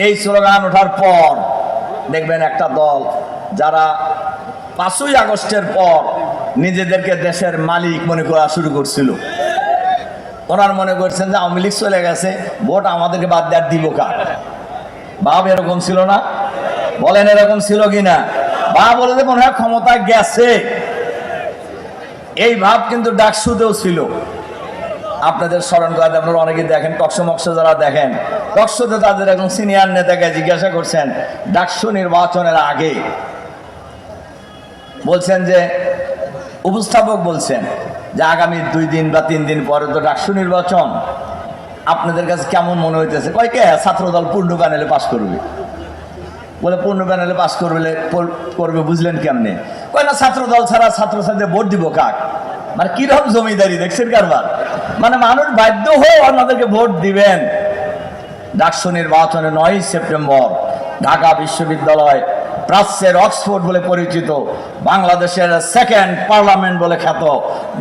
এই স্লোগান ওঠার পর দেখবেন একটা দল যারা 5ই আগস্টের পর নিজেদেরকে দেশের মালিক মনে করা শুরু করছিল, ওনার মনে করছেন যে আওয়ামী লীগ চলে গেছে, ভোট আমাদেরকে বাদ দেওয়ার দিব কার? ভাব এরকম ছিল না? বলেন এরকম ছিল কিনা? বা বলে যে মনে হয় ক্ষমতা গেছে, এই ভাব কিন্তু ডাকসুতেও ছিল। আপনাদের স্মরণ করাতে আপনারা অনেকে দেখেন, টকশো মকশো যারা দেখেন, টকশোতে তাদের একজন সিনিয়র নেতাকে জিজ্ঞাসা করছেন ডাকসু নির্বাচনের আগে, বলছেন যে উপস্থাপক বলছেন যে আগামী 2 দিন বা 3 দিন পরে তো ডাকসু নির্বাচন, আপনাদের কাছে কেমন মনে হইতেছে? কয় কে ছাত্রদল পূর্ণ প্যানেলে পাশ করবে। বলে পূর্ণ প্যানেলে পাশ করবে বুঝলেন কেমনে? কয় না ছাত্রদল ছাড়া ছাত্রছাত্রীদের ভোট দিব কাক। মানে কিরকম জমিদারি দেখছেন কারবার? মানে মানুষ বাধ্য হয়ে আপনাদেরকে ভোট দিবেন। ডাকসু নির্বাচনে 9ই সেপ্টেম্বর ঢাকা বিশ্ববিদ্যালয়, প্রাচ্যের অক্সফোর্ড বলে পরিচিত, বাংলাদেশের সেকেন্ড পার্লামেন্ট বলে খ্যাত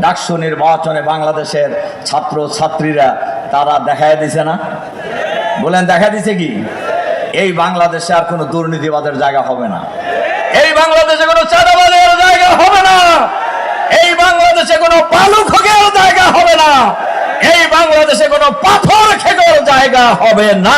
ডাকসু নির্বাচনে বাংলাদেশের ছাত্র ছাত্রীরা তারা দেখায় দিছে না? বলেন দেখা দিছে কি? এই বাংলাদেশে আর কোনো দুর্নীতিবাদের জায়গা হবে না, এই বাংলাদেশে কোনো চাঁদাবাজের জায়গা হবে না, এই বাংলাদেশে কোনো বালু খোঁজের জায়গা হবে না, এই বাংলাদেশে কোনো পাথর খেগোর জায়গা হবে না।